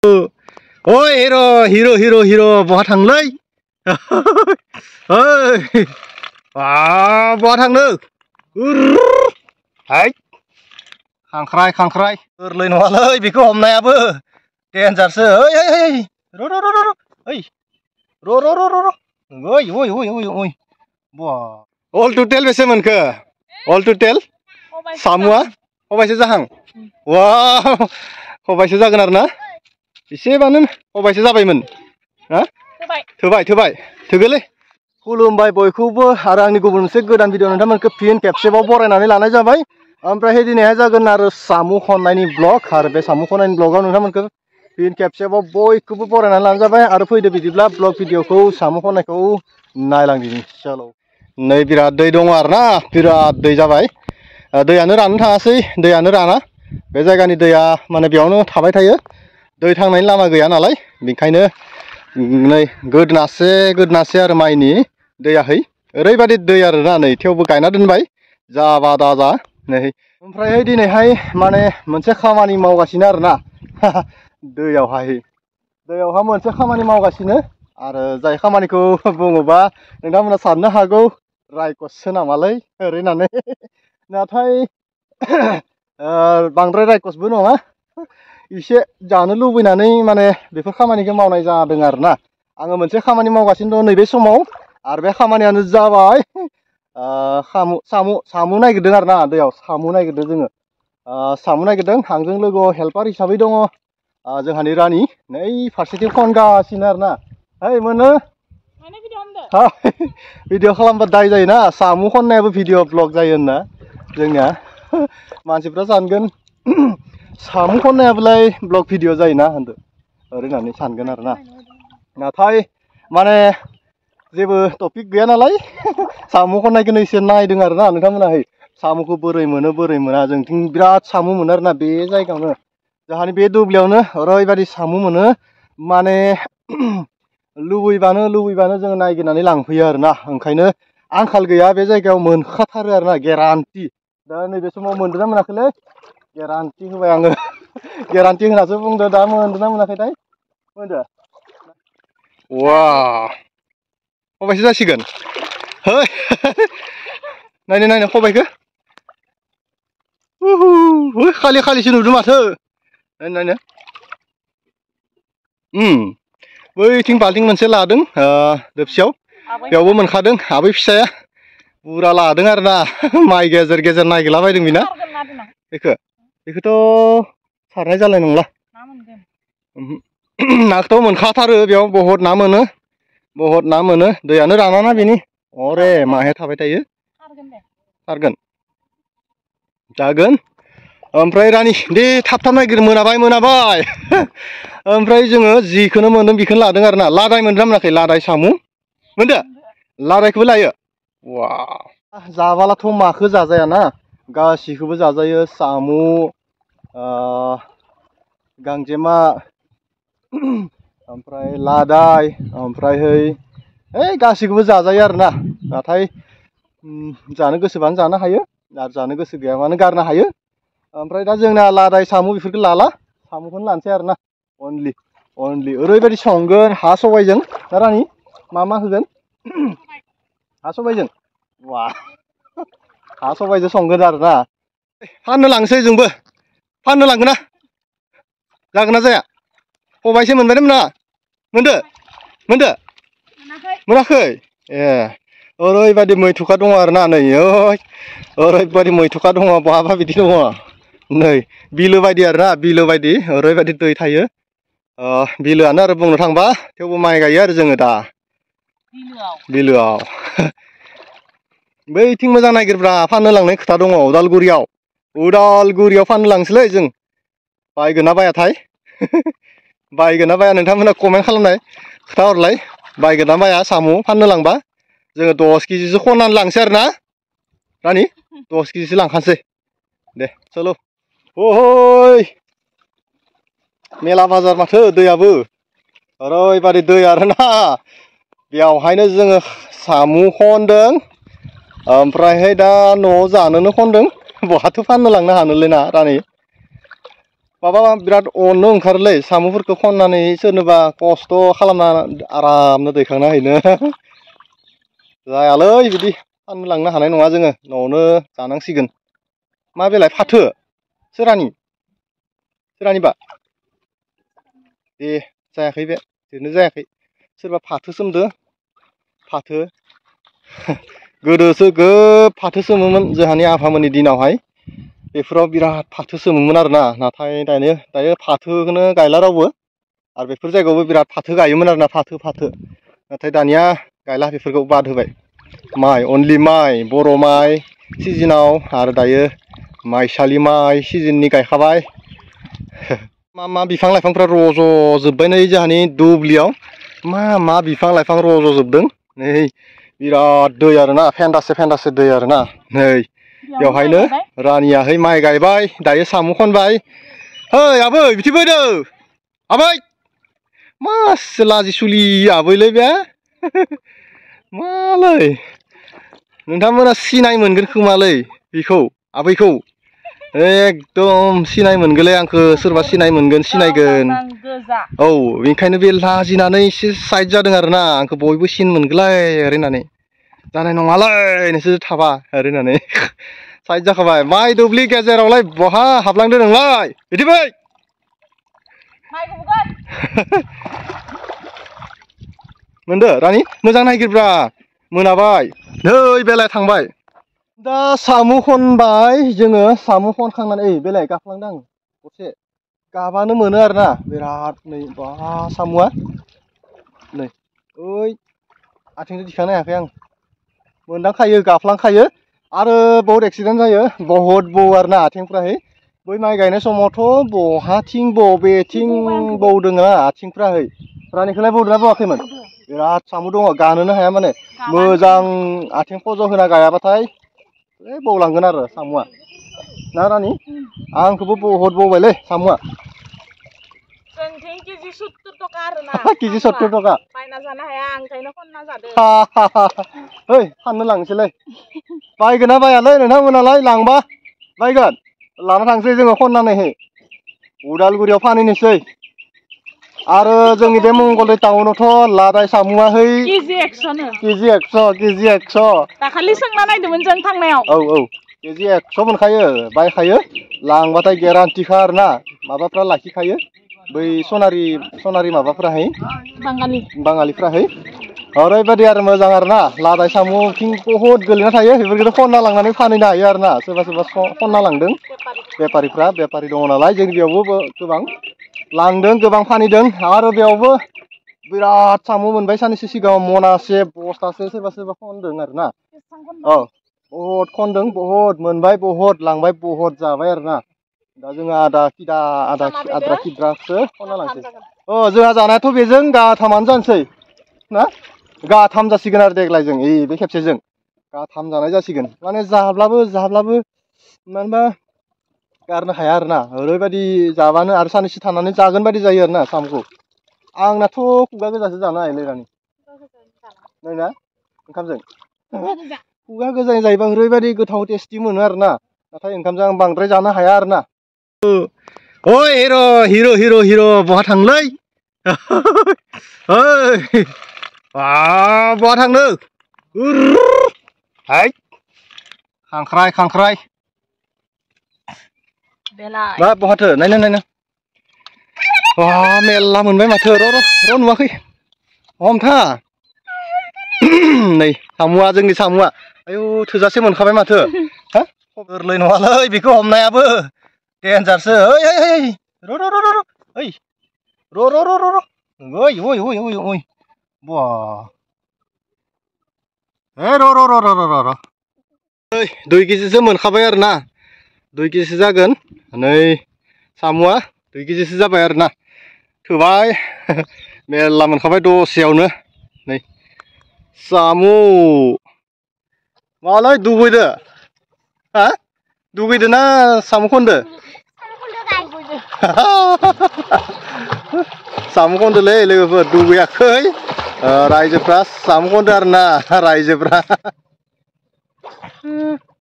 ओइ हिर' बहा थांलै ओइ बहा थांनो हाय खांख्राइ गोरलै नङालै बेखौ हमनायाबो डेन्जारसो ओइ ओइ बा अल टटेल बेसे मोनखो अल टटेल सामुआ खबाइसे जाहां वाव खबाइसे जागोन आरो ना एसेबानो खबाइसे जाबायमोन हा थोबाय थोगोलै खुलुमबाय बयखौबो आरो आंनि गुबुन मोनसे गोदान भिडिअ नोंथांमोनखौ फिन खेबसेबाव बरायनानै लानाय जाबाय ओमफ्राय दिनैहाय जागोन आरो सामु खननायनि ब्लग आरो बे सामु खननायनि ब्लगाव नोंथांमोनखौ फिन खेबसेबाव बयखौबो बरायनानै लानाय जाबाय आरो फैदो बिदिब्ला ब्लग भिडिअखौ सामु खननायखौ नायलांदिनि चलो नै बिराद दै दङ आरो ना बिराद दै जाबाय दैयानो राननो थाङासै दैयानो राना बे जायगानि दैया माने बेयावनो थाबाय थायो दै थांनायनि लामा गैया नालाय बेनिखायनो नै गोदनासे आरो माइनि दैयाहै ओरैबादि दै आरोना नै थेवबो गायना दोनबाय जाबा दाजा नै ओमफ्राय दिनैहाय माने मोनसे खामानि मावगासिनो आरोना दैयावहा मोनसे खामानि मावगासिनो आरो जाय खामानिखौ बुङोबा नोंथांमोना साननो हागौ रायकससो नामालै ओरै होननानै नाथाय बांद्राय रायकसबो नङा एसे जानो लुबैनानै माने बेफोर खामानिखौ मावनाय जादों आरोना आङो मोनसे खामानि मावगासिनो दं नैबे समाव आरो बे खामानियानो जाबाय सामु नागिरदों आरोना दैयाव सामु नागिरदों जोङो सामु नागिरदों आंजों लोगोआव हेल्पार हिसाबै दङ जोंहानि रानि नै फारसेथिं खनगासिनो आरोना ओइ मोनो भिडिअ खालामबा दाय जायोना सामु खननायाबो भिडिअ ब्लग जायो होनना जोंनिया मानसिफ्रा सानगोन सामु खननायाबोलाय ब्लग भिडिअ जायोना होनदो ओरै होननानै सानगोन आरोना नाथाय माने जेबो टपिक गैया नालाय सामु खननायखौनो एसे नायदों आरोना नोंथांमोनाहै सामुखौ बोरै मोना जोंथिं बिराद सामु मोनो आरोना बे जायगायावनो जोंहानि बे दुब्लियावनो ओरैबायदि सामु मोनो माने लुबैबानो जोङो नायगिरनानै लांफैयो आरोना ओंखायनो आंखाल गैया बे जायगायाव मोनखाथारो आरोना गेरान्टि दा नैबे समाव मोनदोंना मोनाखैलै गेरान्टि होबाय आङो गेरान्टि होनासो बुंदो दा मोनदोंना मोनाखैथाय मोनदो वा खबाइसे जासिगोन है नायनो खबाइखौ खालिसो नुदों माथो नायनो बैथिं बाल्थिं मोनसे लादों दोबसेयाव बेयावबो मोनखादों आबै फिसाया बुरा लादों आरोना माइ गेजेर नागिरलाबायदों बिना बेखौथ' सारनाय जानाय नंला नाखौथ' मोनखाथारो बेयाव बहुत ना मोनो दैयानो रानाना बेनि अरे माहाय थाबाय थायो सारगोन जागोन ओमफ्राय रानि दे थाब नागिर मोनाबाय ओमफ्राय जोङो जिखौनो मोनदों बेखौनो लादों आरोना लादाय मोनदोंना मोनाखै लादाय सामु मोनदो लादायखौबो लायो वा जाबालाथ' माखो जाजायाना गासिखौबो जाजायो सामु गांजेमा ओमफ्राय लादाय ओमफ्रायहै गासिखौबो जाजायो आरोना नाथाय जानो गोसोबानो जानो हायो आरो जानो गोसो गैयाबानो गारनो हायो ओमफ्राय दा जोंना लादाय सामु बेफोरखौ लाला सामुखौनो लानोसै आरोना अनलि ओरैबायदि संगोन हा सबायजों दा रानि मा होगोन हा सबायजों वा हा सबायजों संगोन आरोना फाननो लांसै जोंबो फाननो लांगोन ना जागोन ना जाया खबाइसे मोनबाय मोना मोनाखै ए ओरैबायदि मैथुखा दङ आरोना नै ओरैबायदि मैथुखा दङ बहाबा बिदि दङ नै बिलो बायदि आरोना बिलो बायदि ओरैबायदि दै थायो बिलोआनो आरो बुंनो थांबा थेवबो माइ गायो आरो जोङो दा बिलोआव बैथिं मोजां नागिरब्रा फाननो लांनाय खोथा दङ उदालगुरियाव फाननो लांसैलै जों बायगोन ना बायाथाय बायगोन ना बाया नोंथांमोना कमेन्ट खालामनाय खोथा हरलाय बायगोन ना बाया सामु फाननो लांबा जोङो 10 केजिसो खननानै लांसै आरोना रानि 10 केजिसो लांखानोसै दे चलो ओइ मेला बाजार माथो दैयाबो ओरैबादि दै आरोना बेयावहायनो जोङो सामु खनदों ओमफ्रायहाय दा न'आव जानोनो खनदों बहाथो फाननो लांनो हानोलै ना रानि माबा बिराद अननो ओंखारोलै साम'फोरखौ खननानै सोरनोबा खस्थ' खालामना आरामनो दैखांना हैनो जायालै बिदि फाननो लांनो हानाय नङा जोङो न'आवनो जानांसिगोन मा बेलाय फाथो सोरानिबा दे जायाखै बे जोंनो जायाखै सोरबा फाथो सोमदो फाथो गोदोसो गोब फाथो सोमोमोन जोंहानि आफामोननि दिनावहाय बेफोराव बिराद फाथो सोमोमोन आरोना नाथाय दायो फाथोखौनो गायला रावबो आरो बेफोर जायगायावबो बिराद फाथो गायोमोन आरोना फाथो नाथाय दानिया गायला बेफोरखौ बाद होबाय माइ अनलि माइ बर' माइ सिजोनाव आरो दायो माइसालि माइ सिजोननि गायखाबाय मा बिफां लाइफांफ्रा रज'जोब्बाय नै जोंहानि दुब्लियाव मा बिफां लाइफां रज'जोबदों नै बिराद दै आरोना फेन्दासे दै आरोना नै बेवहायनो रानियाहै माइ गायबाय दायो साम' खनबाय ओइ आबै बिथि फैदो आबै मासि लाजिसुलि आबैलै बे मालै नोंथांमोना सिनाय मोनगोन खोमालै बेखौ आबैखौ एकदम सिनाय मोनगोनलै आंखौ सोरबा सिनाय मोनगोन सिनायगोन औ बेनिखायनो बे लाजिनानै एसे साइड जादों आरोना आंखौ बयबो सिन मोनगोनलाय ओरैनानै जानाय नङालै नोंसोर थाबा ओरैनानै साइड जाखाबाय माइ दुब्लि गेजेरावलाय बहा हाबलांदो नोंलाय बिदि फै मोनदो रानि मोजां नायगिरब्रा मोनाबाय नै बेलाय थांबाय दा साम' खनबाय जोङो साम' खनखांनानै बेलाय गाफ्लांदों आं दसे गाबानो मोनो आरोना बिराद नै बा साम'आ नै ओइ आथिंजों दिखांनो हायाखै आं मोनदांखायो गाफ्लांखायो आरो बहुद एक्सिडेन्ट जायो बहुद बौओ आरोना आथिंफ्राहै बै माइ गायनाय समावथ' बहाथिं बबेथिं बौदोंना आथिंफ्राहै रानिखौलाय बौदोंना बौआखैमोन बिराद साम' दङ गानोनो हाया माने मोजां आथिं फज' होना गायाबाथाय बौलांगोन आरो साम'आ ना रानि आंखौबो बहुद बौबायलै साम'आ केजि 70 टका आरोना केजि 70 टका बायना जानो हाया ओंखायनो खनना जादों ओइ फाननो लांनोसैलै बायगोन ना बायालै नोंथांमोनालाय लांबा बायगोन लाना थांसै जोङो खननानैहै उदालगुरियाव फानहैनोसै आरो जोंनि बे मंगलदै टाउनावथ' लादाय साम'आहै केजि 100 केजि 100 दाखालि सोंना नायदोंमोन जों थांनायाव औ केजि 100 मोनखायो बायखायो लांबाथाय गेरान्टिखा आरोना माबाफ्रा लाखिखायो बै सनारि माबाफ्राहै बाङालिफ्राहै ओरैबायदि आरो मोजां आरोना लादाय साम'थिं बहुद गोलैना थायो बेफोरखौनो खनना लांनानै फानहैनो हायो आरोना सोरबा खनना लांदों बेफारि दङ नालाय जों बेयावबो गोबां लांदों गोबां फानहैदों आरो बेयावबो बिराद साम' मोनबाय साननैसो सिगाङाव मनासे बस्थासे सोरबा खनदों आरोना औ बहुद खनदों बहुद मोनबाय बहुद लांबाय बहुद जाबाय आरोना दा जोङो आद्रा खिद्रासो खनना लांसै जोंहा जानायाथ' बेजों गाथामानो जानोसै ना गाथाम जासिगोन आरो देग्लाय जों बे खेबसेजों गाथाम जानाय जासिगोन माने जाब्लाबो मानोबा गारनो हाया आरोना ओरैबायदि जाबानो आरो साननैसो थानानै जागोन बायदि जायो आरोना साम'खौ आंनाथ' खुगा गोजासो जानो हायोलै रानि नोंना ओंखामजों खुगा गोजायै जायोबा ओरैबायदि गोथाव टेस्टि मोनो आरोना नाथाय ओंखामजों आं बांद्राय जानो हाया आरोना ओइ हिर' बहा थांलै ओइ बहा थांनो हाय खांख्राइ मा बहाथो नायनो मेरला मोनबाय माथो र' नुवाखै हमथा नै साम'आ जोंनि साम'आ आयौ थोजासे मोनखाबाय माथो हा गोरलै नङालै बेखौ हमनायाबो डेन्जारसो ओइ बा र' ओइ 2 केजिसो मोनखाबाय आरोना 2 केजिसो जागोन नै साम'आ 2 केजिसो जाबाय आरोना थोबाय मेरला मोनखाबाय दसेयावनो नै साम' मालाय दुगैदो हा दुगैदो ना साम' खनदो साम' खनदोलै लोगोफोर दुगैयाखै रायजोफ्रा साम' खनदो आरोना रायजोफ्रा